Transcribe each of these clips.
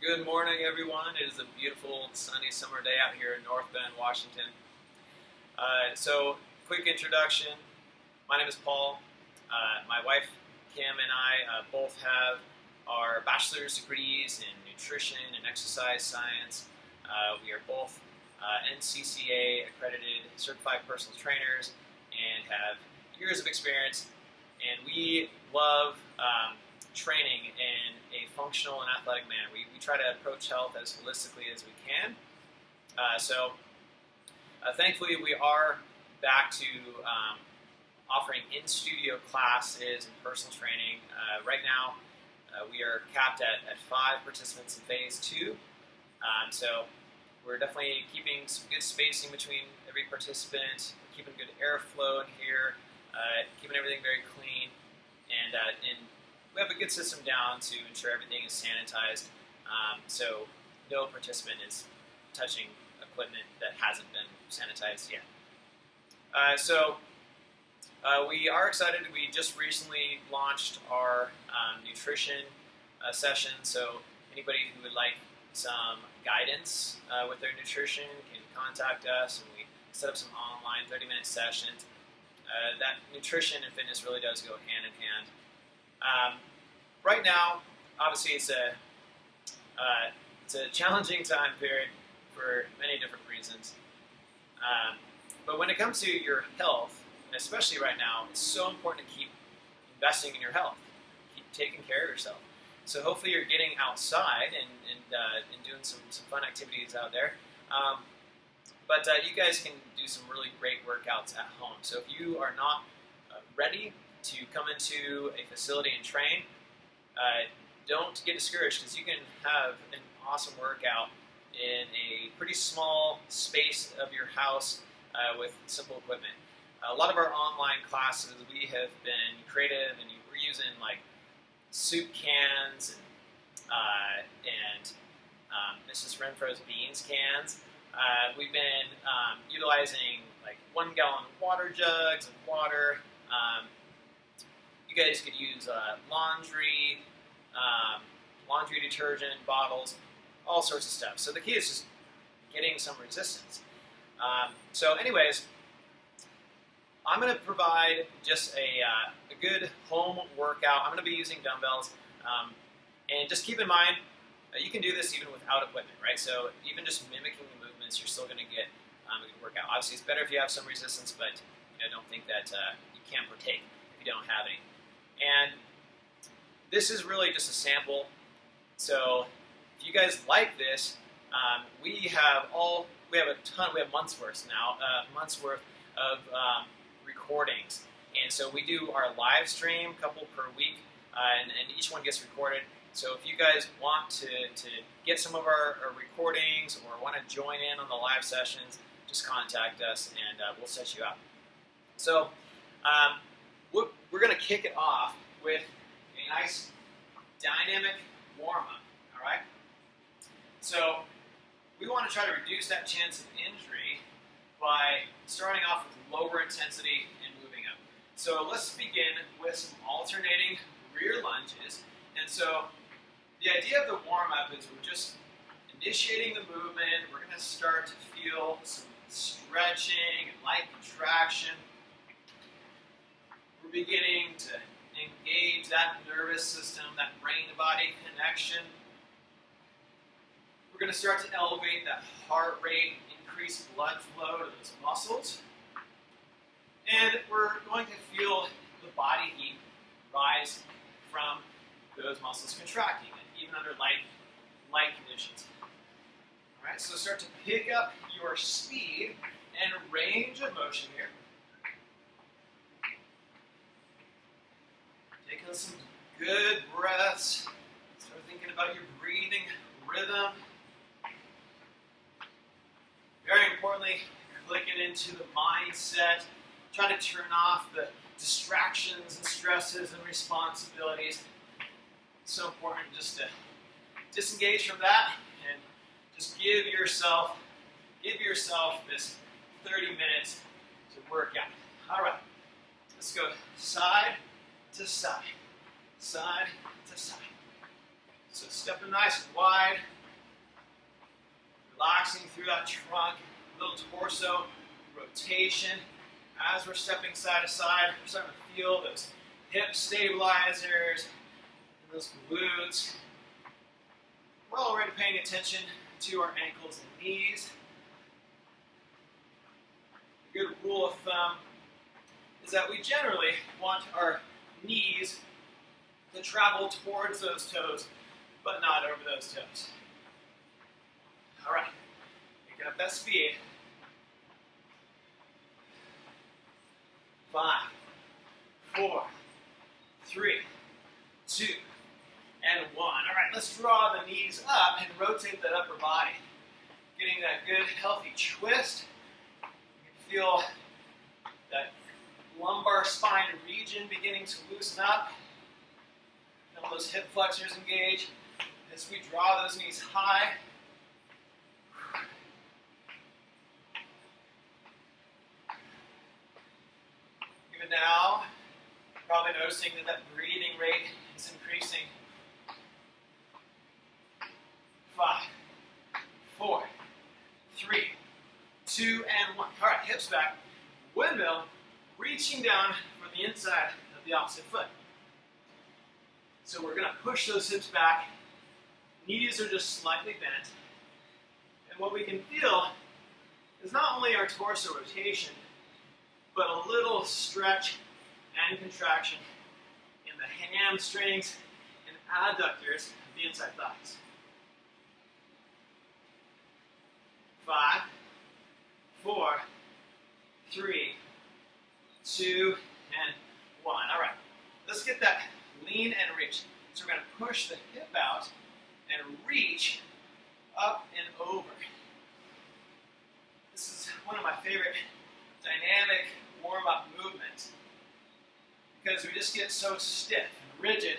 Good morning, everyone. It is a beautiful, sunny summer day out here in North Bend, Washington. Quick introduction. My name is Paul. My wife, Kim, and I both have our bachelor's degrees in nutrition and exercise science. We are both NCCA accredited certified personal trainers and have years of experience. And we love training in a functional and athletic manner. We try to approach health as holistically as we can. Thankfully, we are back to offering in-studio classes and personal training. Right now, we are capped at 5 participants in phase 2. So we're definitely keeping some good spacing between every participant, keeping good airflow in here, keeping everything very clean, and we have a good system down to ensure everything is sanitized, so no participant is touching equipment that hasn't been sanitized yet. We are excited. We just recently launched our nutrition session, so anybody who would like some guidance with their nutrition can contact us, and we set up some online 30-minute sessions. That nutrition and fitness really does go hand in hand. Right now, obviously, it's a challenging time period for many different reasons. But when it comes to your health, and especially right now, it's so important to keep investing in your health, keep taking care of yourself. So hopefully you're getting outside and doing some fun activities out there. But you guys can do some really great workouts at home. So if you are not ready to come into a facility and train, don't get discouraged, because you can have an awesome workout in a pretty small space of your house with simple equipment. A lot of our online classes, we have been creative, and we're using like soup cans and Mrs. Renfro's beans cans. We've been utilizing like 1-gallon water jugs of water. You guys could use laundry detergent bottles, all sorts of stuff. So the key is just getting some resistance. Anyways, I'm going to provide just a good home workout. I'm going to be using dumbbells. And just keep in mind, you can do this even without equipment, right? So even just mimicking the movements, you're still going to get a good workout. Obviously, it's better if you have some resistance, but don't think that you can't partake if you don't have any. And this is really just a sample. So if you guys like this, we have months worth now, of recordings. And so we do our live stream, a couple per week, and each one gets recorded. So if you guys want to get some of our recordings or want to join in on the live sessions, just contact us and we'll set you up. So we're going to kick it off with a nice dynamic warm-up, all right? So we want to try to reduce that chance of injury by starting off with lower intensity and moving up. So let's begin with some alternating rear lunges. And so the idea of the warm-up is we're just initiating the movement. We're going to start to feel some stretching and light contraction. We're beginning to engage that nervous system, that brain-to-body connection. We're going to start to elevate that heart rate, increase blood flow to those muscles. And we're going to feel the body heat rise from those muscles contracting, even under light conditions. All right, so start to pick up your speed and range of motion here. Taking some good breaths. Start thinking about your breathing rhythm. Very importantly, click it into the mindset. Try to turn off the distractions and stresses and responsibilities. It's so important just to disengage from that and just give yourself this 30 minutes to work out. All right, let's go side to side, side to side, So stepping nice and wide, relaxing through that trunk, little torso rotation. As we're stepping side to side, we're starting to feel those hip stabilizers, and those glutes. We're already paying attention to our ankles and knees. A good rule of thumb is that we generally want our knees to travel towards those toes, but not over those toes. All right, picking up that speed. 5, 4, 3, 2, and 1. All right, let's draw the knees up and rotate that upper body. Getting that good, healthy twist. You can feel that lumbar spine region beginning to loosen up. Feel those hip flexors engage as we draw those knees high. Even now, probably noticing that breathing rate is increasing. 5, 4, 3, 2, and 1. All right, hips back. Windmill, reaching down for the inside of the opposite foot. So we're going to push those hips back. Knees are just slightly bent. And what we can feel is not only our torso rotation, but a little stretch and contraction in the hamstrings and adductors of the inside thighs. 5, 4, 3, 2, and 1. All right, let's get that lean and reach. So we're going to push the hip out and reach up and over. This is one of my favorite dynamic warm-up movements because we just get so stiff and rigid.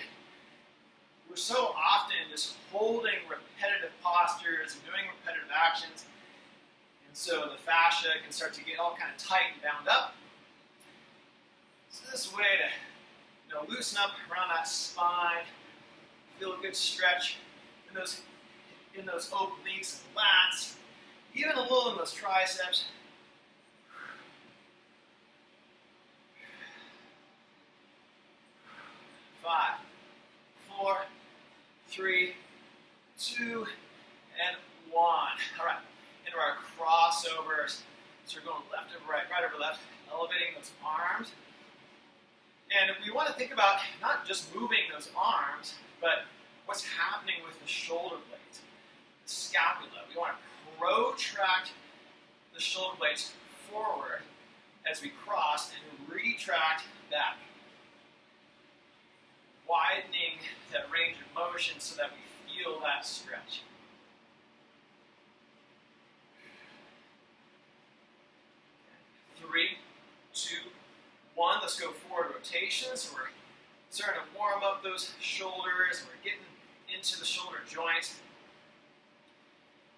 We're so often just holding repetitive postures and doing repetitive actions, and so the fascia can start to get all kind of tight and bound up. So this way to loosen up around that spine, feel a good stretch in those obliques and lats, even a little in those triceps. 5, 4, 3, 2, and 1. All right, into our crossovers. So we're going left over right, right over left, elevating those arms. And we want to think about not just moving those arms, but what's happening with the shoulder blades, the scapula. We want to protract the shoulder blades forward as we cross and retract back, widening that range of motion so that we feel that stretch. Three, 2, 1. Let's go forward rotation. So we're starting to warm up those shoulders. We're getting into the shoulder joints.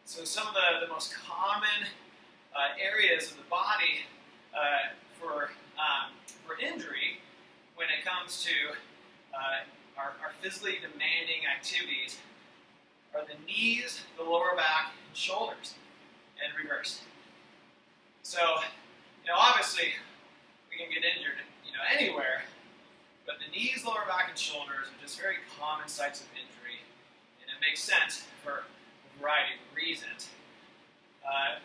So some of the most common areas of the body for injury when it comes to our physically demanding activities are the knees, the lower back, and shoulders, and reverse. So, obviously, we can get injured, anywhere, but the knees, lower back, and shoulders are just very common sites of injury, and it makes sense for a variety of reasons,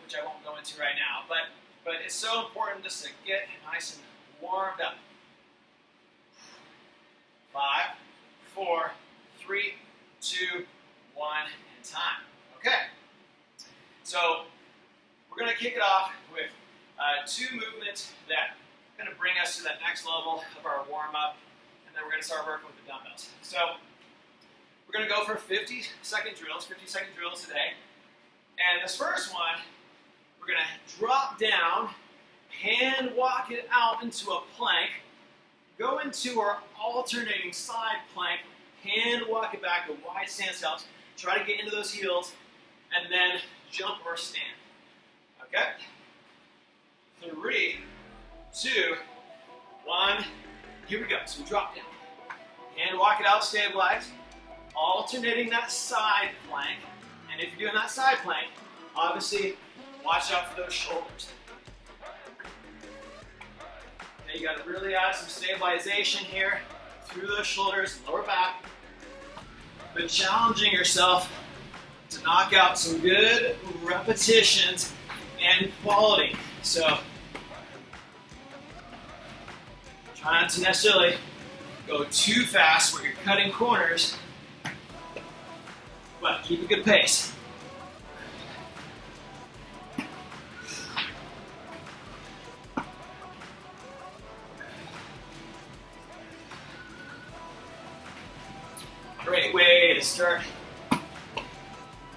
which I won't go into right now, but it's so important just to get nice and warmed up. 5, 4, 3, 2, 1, and time. Okay, so we're going to kick it off with 2 movements that are going to bring us to that next level of our warm-up, and then we're going to start working with the dumbbells. So we're going to go for 50-second drills today. And this first one, we're going to drop down, hand walk it out into a plank, go into our alternating side plank, hand walk it back, a wide stance helps. Try to get into those heels, and then jump or stand. Okay? 3, 2, 1. Here we go. So we drop down. Hand walk it out, stabilize. alternating that side plank. And if you're doing that side plank, obviously watch out for those shoulders. Okay, you got to really add some stabilization here through those shoulders, lower back, but challenging yourself to knock out some good repetitions and quality. So try not to necessarily go too fast where you're cutting corners, but keep a good pace. Great way to start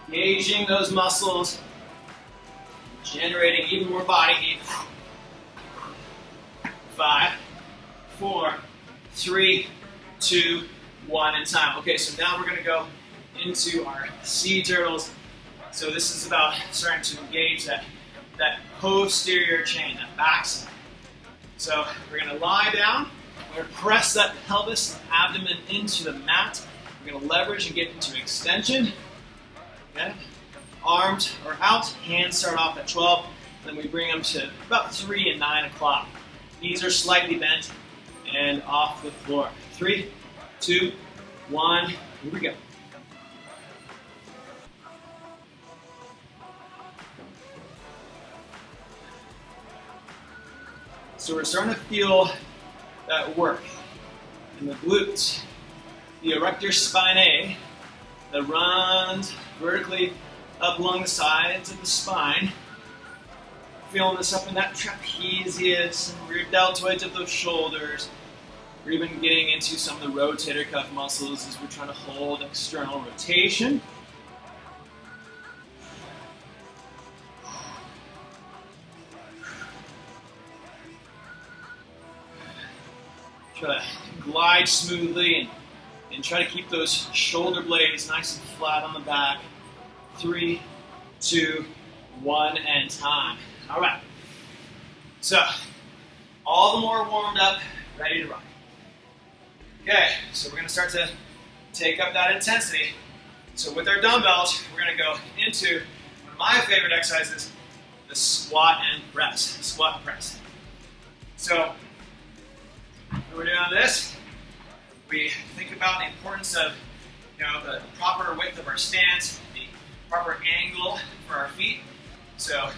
engaging those muscles, generating even more body heat. 5, 4, 3, 2, 1, and time. Okay, so now we're going to go into our sea turtles. So this is about starting to engage that posterior chain, that backside. So we're going to lie down. We're going to press that pelvis and abdomen into the mat. We're going to leverage and get into extension. Okay. Arms are out, hands start off at 12, then we bring them to about 3 and 9 o'clock. Knees are slightly bent and off the floor. 3, 2, 1, here we go. So we're starting to feel that work in the glutes, the erector spinae that runs vertically up along the sides of the spine. Feeling this up in that trapezius and rear deltoids of those shoulders. We're even getting into some of the rotator cuff muscles as we're trying to hold external rotation. Try to glide smoothly and try to keep those shoulder blades nice and flat on the back. 3, 2, 1, and time. All right. So, all the more warmed up, ready to rock. Okay, so we're going to start to take up that intensity. So with our dumbbells, we're going to go into one of my favorite exercises, the squat and press. Squat and press. So, when we're doing this, we think about the importance of the proper width of our stance, the proper angle for our feet. So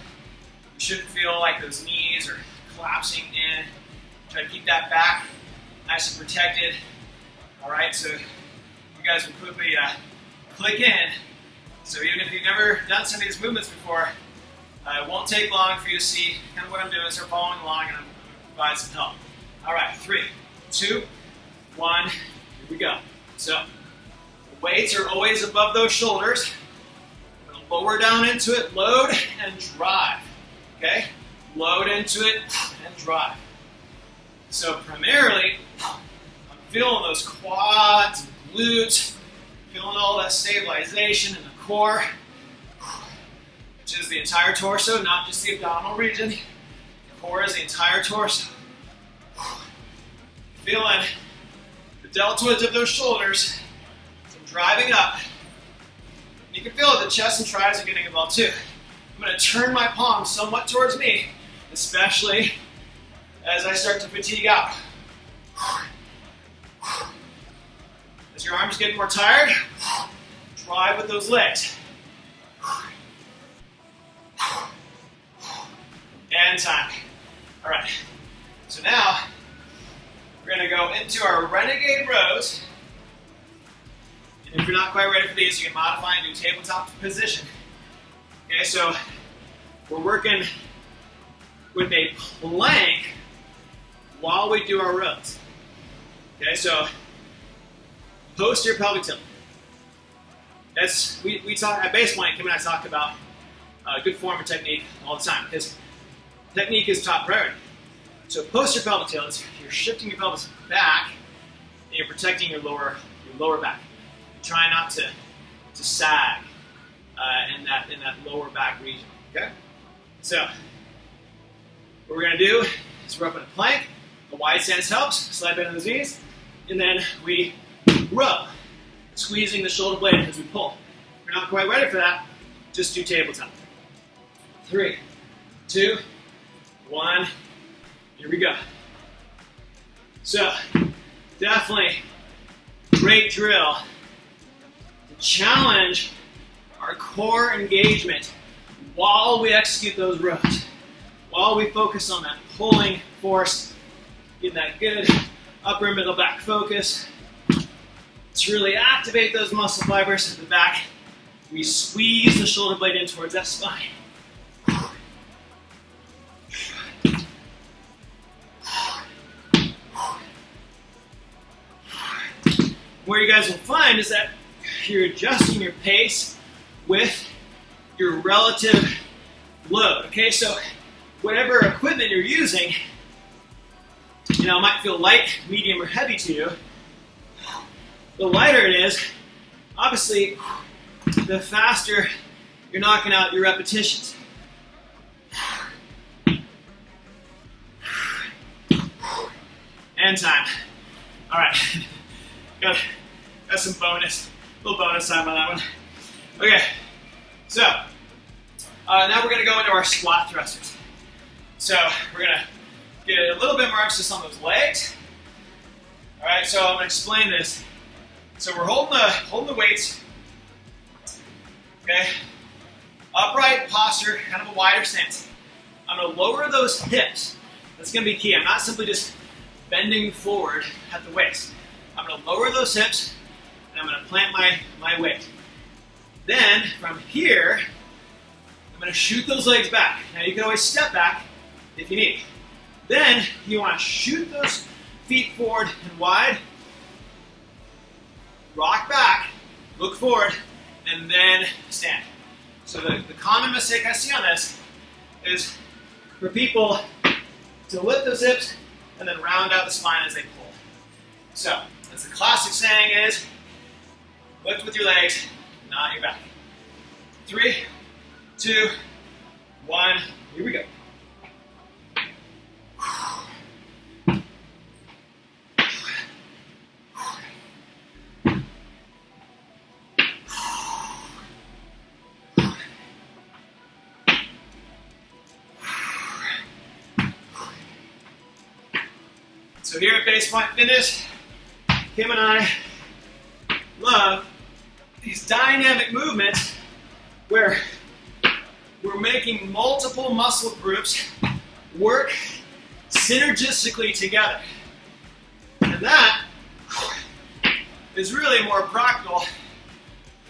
you shouldn't feel like those knees are collapsing in. Try to keep that back nice and protected. All right, so you guys will quickly click in. So even if you've never done some of these movements before, it won't take long for you to see kind of what I'm doing. Start following along and I'm going to provide some help. All right, 3, 2, 1, here we go. So the weights are always above those shoulders. I'm going to lower down into it, load and drive. Okay, load into it and drive. So primarily, I'm feeling those quads and glutes, feeling all that stabilization in the core, which is the entire torso, not just the abdominal region. The core is the entire torso. Feeling the deltoids of those shoulders. So I'm driving up. You can feel it, the chest and triceps are getting involved too. I'm going to turn my palms somewhat towards me, especially as I start to fatigue out. As your arms get more tired, drive with those legs. And time. All right. So now, we're going to go into our renegade rows. And if you're not quite ready for these, you can modify and do tabletop position. Okay, so we're working with a plank while we do our rows. Okay, so posterior pelvic tilt. That's we talk at BasePoint. Kim and I talk about good form and technique all the time because technique is top priority. So posterior pelvic tilt is you're shifting your pelvis back and you're protecting your lower back. You're trying not to sag in that lower back region. Okay? So what we're gonna do is we're up in a plank, the wide stance helps, slide bend on the knees, and then we row. squeezing the shoulder blade as we pull. If you're not quite ready for that, just do tabletop. 3, 2, 1, here we go. So, definitely great drill to challenge our core engagement while we execute those rows, while we focus on that pulling force, getting that good upper and middle back focus. To really activate those muscle fibers at the back, we squeeze the shoulder blade in towards that spine. What you guys will find is that you're adjusting your pace with your relative load. Okay, so whatever equipment you're using, might feel light, medium, or heavy to you. The lighter it is, obviously, the faster you're knocking out your repetitions. And time. All right, got some little bonus time on that one. Okay, so now we're gonna go into our squat thrusters. So we're gonna get a little bit more emphasis on those legs. All right, so I'm gonna explain this. So we're holding the weights. Okay, upright posture, kind of a wider stance. I'm gonna lower those hips. That's gonna be key. I'm not simply just bending forward at the waist. I'm gonna lower those hips and I'm gonna plant my weight. Then from here, I'm gonna shoot those legs back. Now you can always step back if you need. Then you wanna shoot those feet forward and wide, rock back, look forward, and then stand. So the common mistake I see on this is for people to lift those hips and then round out the spine as they pull. So, as the classic saying is, lift with your legs, not your back. 3, 2, 1, here we go. So here at BasePoint Fitness, Kim and I love these dynamic movements where we're making multiple muscle groups work synergistically together. And that is really more practical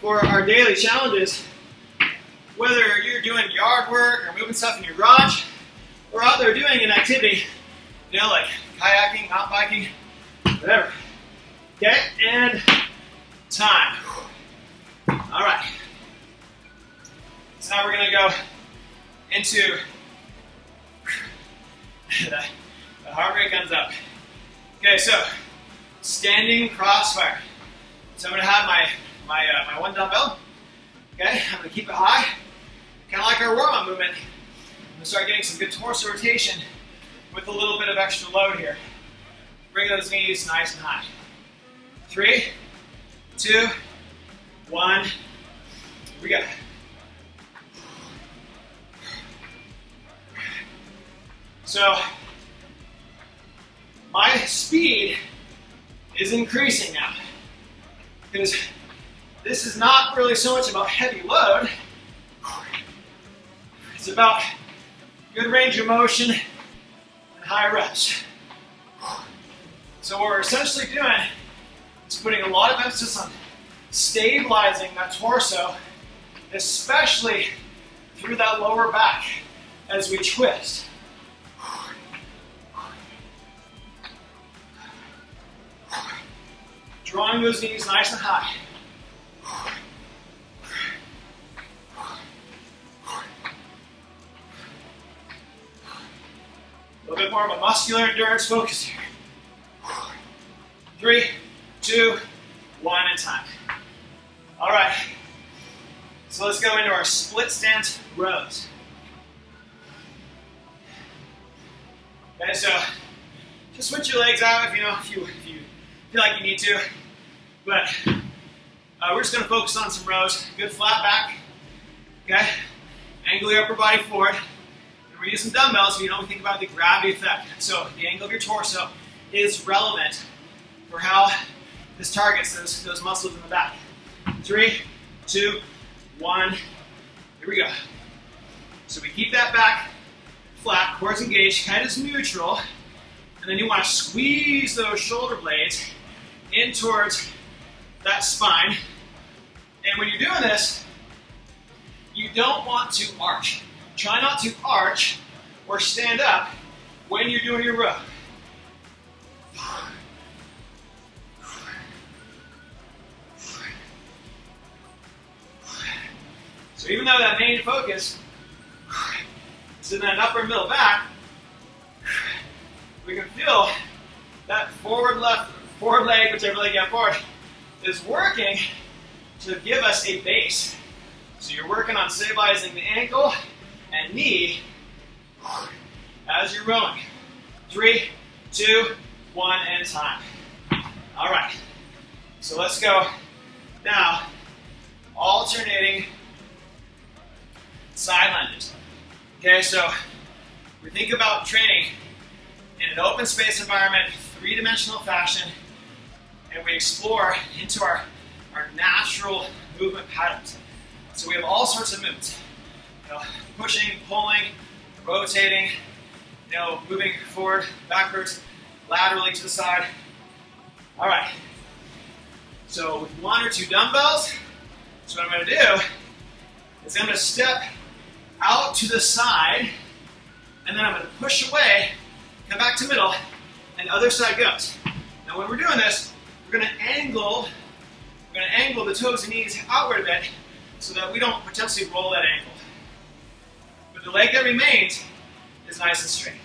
for our daily challenges, whether you're doing yard work or moving stuff in your garage, or out there doing an activity, like kayaking, mountain biking, whatever. Okay, and time. All right. So now we're gonna go into the heart rate comes up. Okay, so standing crossfire. So I'm gonna have my one dumbbell. Okay, I'm gonna keep it high, kind of like our warm-up movement. I'm gonna start getting some good torso rotation with a little bit of extra load here. Bring those knees nice and high. 3, 2, 1, here we go. So, my speed is increasing now, because this is not really so much about heavy load, it's about good range of motion and high reps. So what we're essentially doing is putting a lot of emphasis on stabilizing that torso, especially through that lower back as we twist. Drawing those knees nice and high. A little bit more of a muscular endurance focus here. 3, 2, 1, and time. All right. So let's go into our split stance rows. Okay, so just switch your legs out if you feel like you need to. But We're just going to focus on some rows. Good flat back. Okay? Angle your upper body forward. And we're using dumbbells, so you know we think about the gravity effect. So the angle of your torso is relevant for how this targets those muscles in the back. 3, 2, 1. Here we go. So we keep that back flat, core's engaged, head is neutral, and then you want to squeeze those shoulder blades in towards that spine. And when you're doing this, you don't want to arch. Try not to arch or stand up when you're doing your row. So even though that main focus is in that upper middle back, we can feel that forward leg, whichever leg you have forward, is working to give us a base. So you're working on stabilizing the ankle and knee as you're rowing. 3, 2, 1, and time. All right. So let's go now, alternating side lunges. Okay, so we think about training in an open space environment, three-dimensional fashion, and we explore into our natural movement patterns. So we have all sorts of movements. Pushing, pulling, rotating, moving forward, backwards, laterally to the side. All right. So with 1 or 2 dumbbells, so what I'm going to do is I'm going to step out to the side, and then I'm going to push away, come back to middle, and the other side goes. Now when we're doing this, we're going to angle the toes and knees outward a bit so that we don't potentially roll that ankle. But the leg that remains is nice and straight.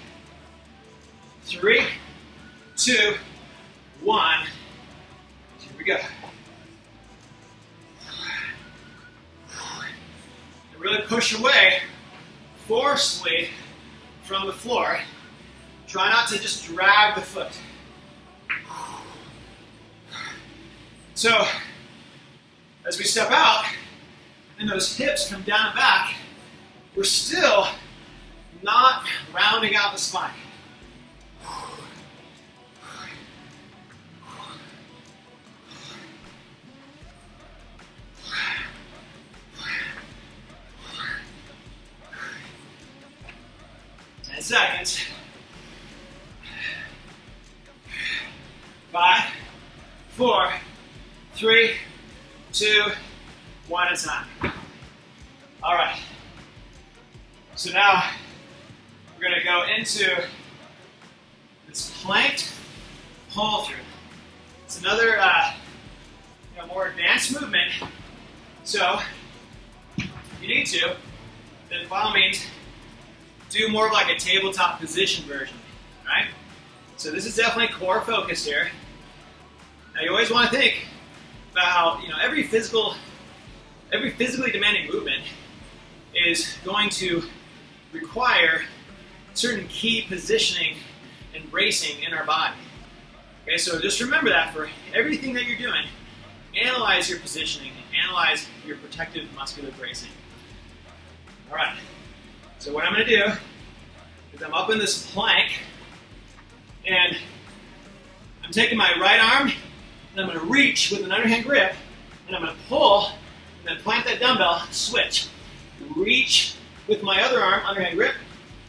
3, 2, 1. Here we go. And really push away forcefully from the floor. Try not to just drag the foot. So, as we step out, and those hips come down and back, we're still not rounding out the spine. Seconds. 5, 4, 3, 2, 1 at a time. All right. So now we're going to go into this planked pull through. It's another more advanced movement. So if you need to, then by all means, do more of like a tabletop position version, right? So this is definitely core focus here. Now you always want to think about how every physically demanding movement is going to require certain key positioning and bracing in our body. Okay, so just remember that for everything that you're doing, analyze your positioning, analyze your protective muscular bracing. All right. So what I'm going to do is I'm up in this plank, and I'm taking my right arm, and I'm going to reach with an underhand grip, and I'm going to pull, and then plant that dumbbell, switch. Reach with my other arm, underhand grip,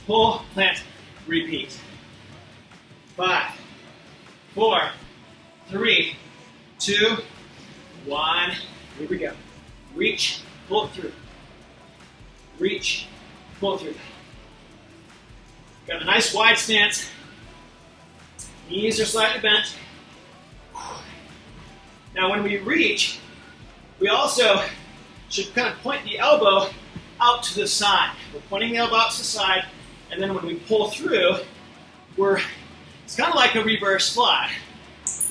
pull, plant, repeat. 5, 4, 3, 2, 1. Here we go. Reach, pull through. Reach, pull through. Got a nice wide stance. Knees are slightly bent. Now when we reach, we also should kind of point the elbow out to the side. We're pointing the elbow out to the side, and then when we pull through, it's kind of like a reverse fly.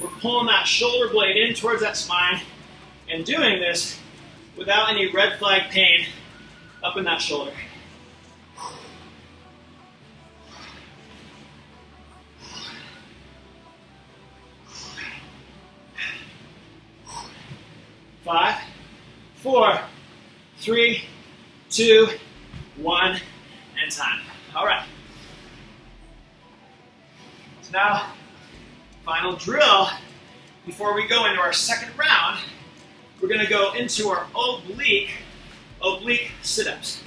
We're pulling that shoulder blade in towards that spine and doing this without any red flag pain up in that shoulder. Five, 4, 3, 2, 1, and time. All right. So now, final drill. Before we go into our second round, we're going to go into our oblique sit-ups.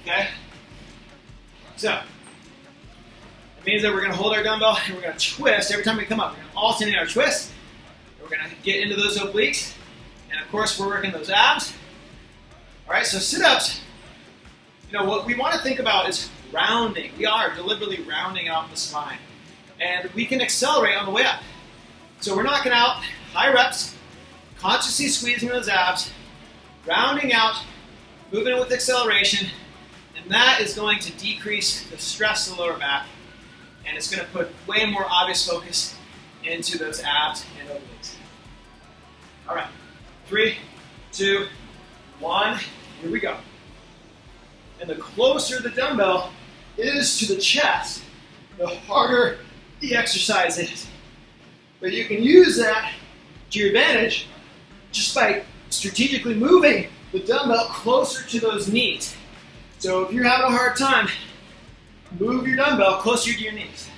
Okay? So, it means that we're going to hold our dumbbell and we're going to twist every time we come up. We're going to alternate our twists. We're going to get into those obliques. And of course, we're working those abs. All right, so sit-ups, what we want to think about is rounding. We are deliberately rounding out the spine. And we can accelerate on the way up. So we're knocking out high reps, consciously squeezing those abs, rounding out, moving with acceleration, and that is going to decrease the stress of the lower back, and it's going to put way more obvious focus into those abs and obliques. All right, 3, 2, 1, here we go. And the closer the dumbbell is to the chest, the harder the exercise is. But you can use that to your advantage just by strategically moving the dumbbell closer to those knees. So if you're having a hard time, move your dumbbell closer to your knees.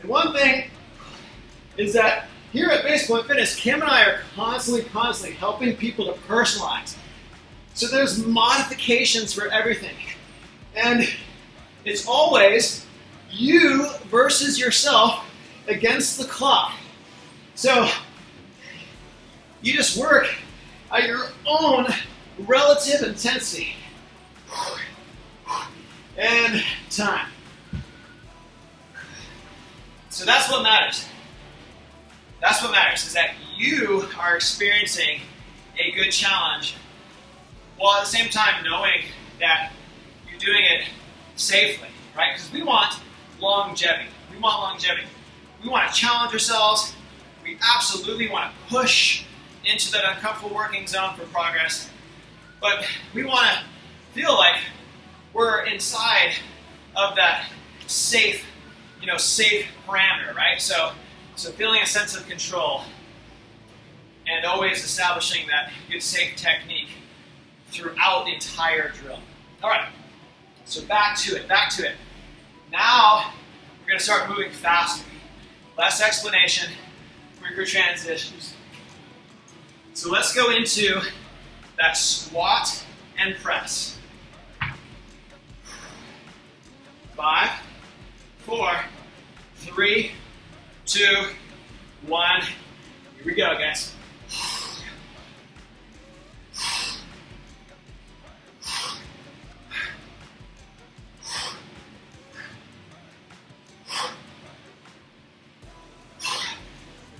And one thing is that here at BasePoint Fitness, Kim and I are constantly helping people to personalize. So there's modifications for everything. And it's always you versus yourself against the clock. So you just work at your own relative intensity. And time. So that's what matters. That's what matters, is that you are experiencing a good challenge while at the same time knowing that you're doing it safely, right? Because we want longevity. We want to challenge ourselves. We absolutely want to push into that uncomfortable working zone for progress. But we want to feel like we're inside of that safe parameter, right? So feeling a sense of control and always establishing that good, safe technique throughout the entire drill. All right, so back to it. Now, we're going to start moving faster. Less explanation, quicker transitions. So let's go into that squat and press. 5, 4, 3, 2, 1. Here we go, guys.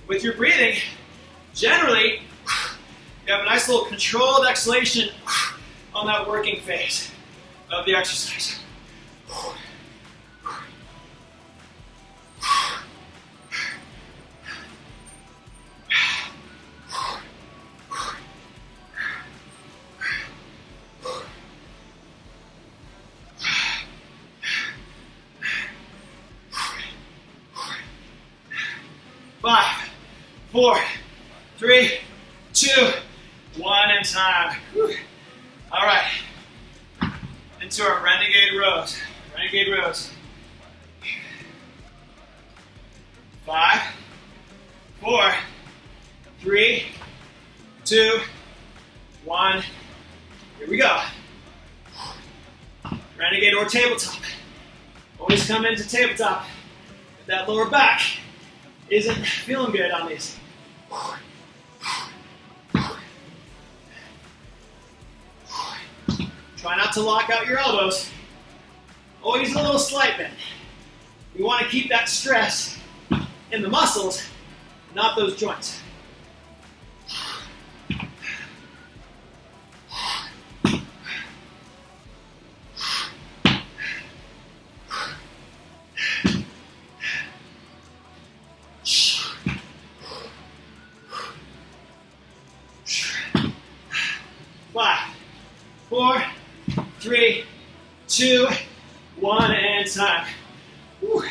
With your breathing, generally, you have a nice little controlled exhalation on that working phase of the exercise. 5, 4, 3, 2, 1, and time. Whew. All right, into our renegade rows. 5, 4, 3, 2, 1. Here we go. Renegade or tabletop. Always come into tabletop if that lower back isn't feeling good on these. Try not to lock out your elbows. Always a little slight bend. We want to keep that stress in the muscles, not those joints. Five, 4, 3, 2, 1, and time. Whew.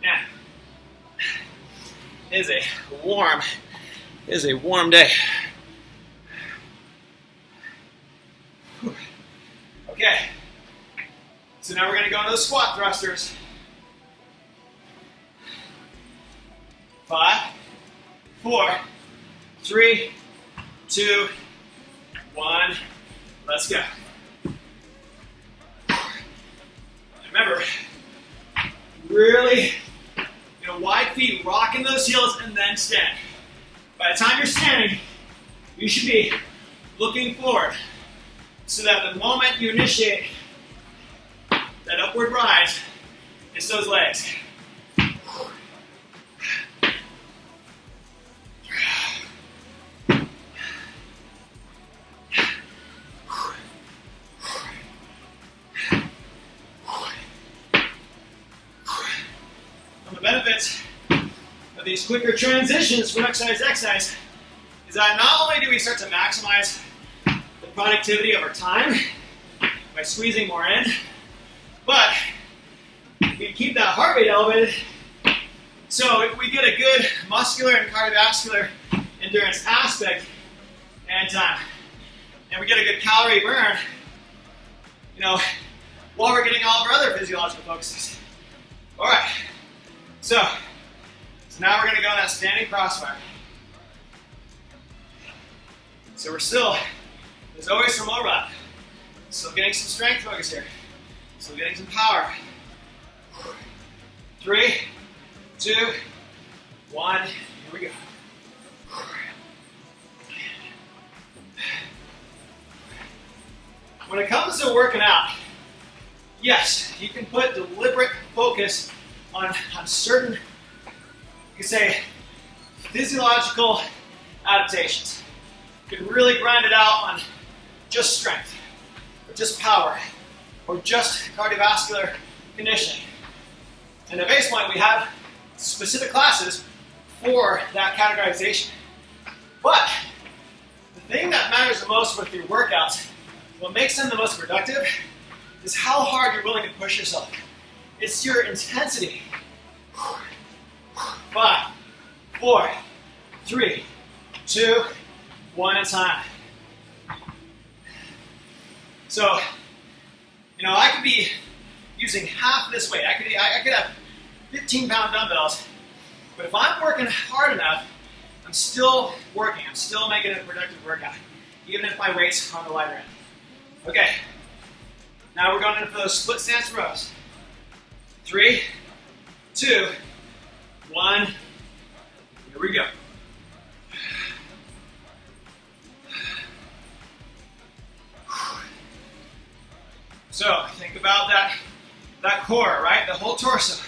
Now, is a warm day. Okay, so now we're going to go into the squat thrusters. 5, 4, 3, 2, 1. Let's go. Remember, really, wide feet, rocking those heels, and then stand. By the time you're standing, you should be looking forward so that the moment you initiate that upward rise, it's those legs. Benefits of these quicker transitions from exercise to exercise is that not only do we start to maximize the productivity of our time by squeezing more in, but we keep that heart rate elevated, so we get a good muscular and cardiovascular endurance aspect and we get a good calorie burn, while we're getting all of our other physiological focuses. All right. So now we're going to go in that standing crossfire. So there's always some overlap. Still getting some strength focus here. Still getting some power. 3, 2, 1, here we go. When it comes to working out, yes, you can put deliberate focus on certain, you could say, physiological adaptations. You can really grind it out on just strength, or just power, or just cardiovascular conditioning. And at BasePoint, we have specific classes for that categorization. But the thing that matters the most with your workouts, what makes them the most productive, is how hard you're willing to push yourself. It's your intensity. 5, 4, 3, 2, 1, and time. So, I could be using half this weight. I could have 15-pound dumbbells, but if I'm working hard enough, I'm still working. I'm still making a productive workout, even if my weight's on the lighter end. Okay, now we're going in for those split stance rows. 3, 2, 1, here we go. So think about that core, right? The whole torso.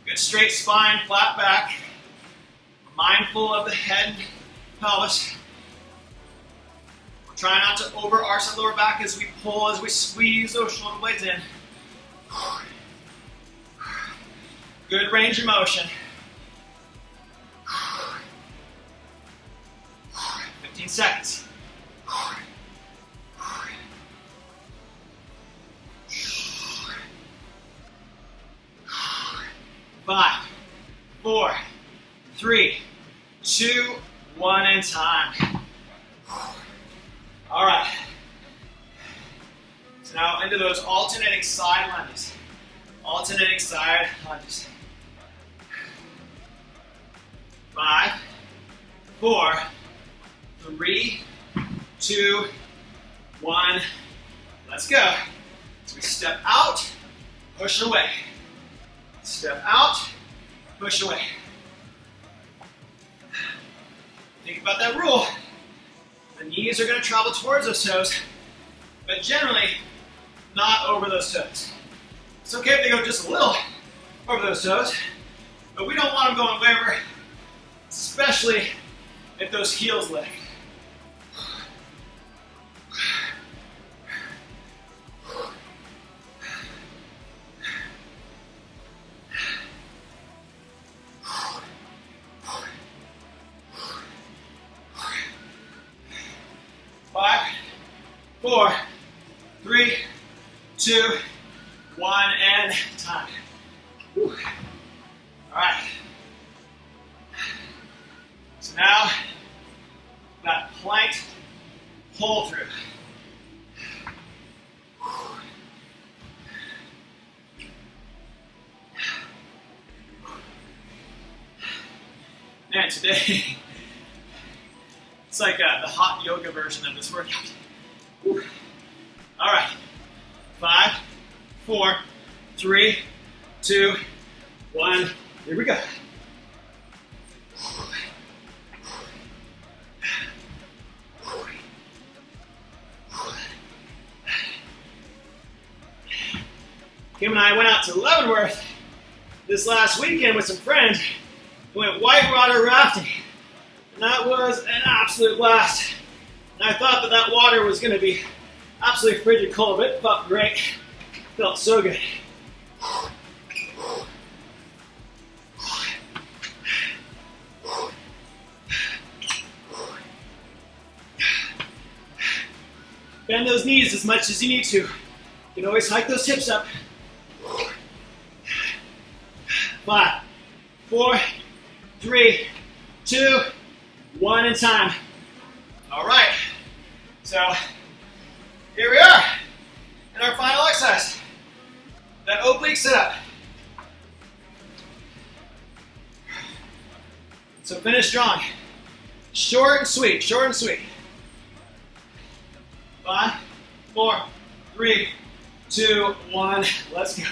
Good straight spine, flat back. Mindful of the head and pelvis. We're trying not to overarch the lower back as we pull, as we squeeze those shoulder blades in. Good range of motion. 15 seconds. 5, 4, 3, 2, 1, and time. All right. So now into those alternating side lunges. Alternating side lunges. 5, 4, 3, 2, 1. Let's go. So we step out, push away. Step out, push away. Think about that rule. The knees are going to travel towards those toes, but generally not over those toes. It's okay if they go just a little over those toes, but we don't want them going way over, especially if those heels lift. Five, 4, 3, 2, 1, and time. Whew. All right. Now, that plank pull through. Man, today, it's like the hot yoga version of this workout. Whew. All right, 5, 4, 3, 2, 1, here we go. Kim and I went out to Leavenworth this last weekend with some friends. We went whitewater rafting, and that was an absolute blast. And I thought that water was going to be absolutely frigid cold, but it felt great. Felt so good. Bend those knees as much as you need to. You can always hike those hips up. 5, 4, 3, 2, 1, and time. All right, so here we are in our final exercise, that oblique sit-up. So finish strong. Short and sweet, short and sweet. 5, 4, 3, 2, 1, let's go.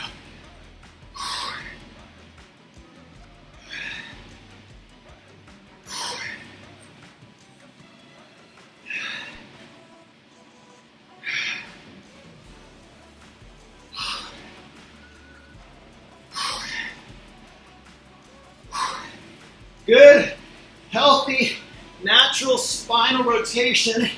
Good, healthy, natural spinal rotation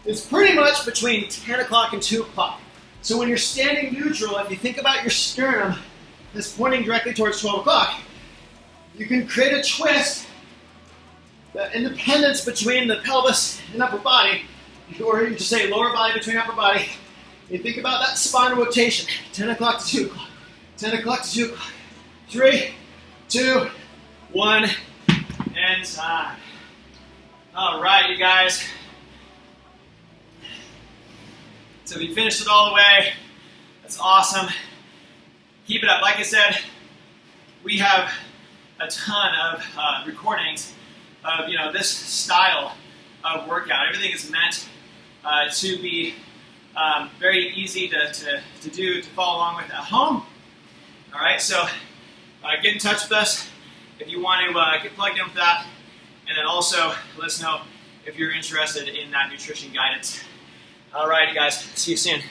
is pretty much between 10 o'clock and 2 o'clock. So when you're standing neutral, if you think about your sternum that's pointing directly towards 12 o'clock, you can create a twist, the independence between the pelvis and upper body, or you just say lower body between upper body. You think about that spinal rotation, 10 o'clock to 2 o'clock, 10 o'clock to 2 o'clock, 3, 2, 1, and time. All right, you guys. So we finished it all the way. That's awesome. Keep it up. Like I said, we have a ton of recordings of this style of workout. Everything is meant to be very easy to do, to follow along with at home. All right, so get in touch with us if you want to get plugged in with that, and then also let us know if you're interested in that nutrition guidance. All right, you guys, see you soon.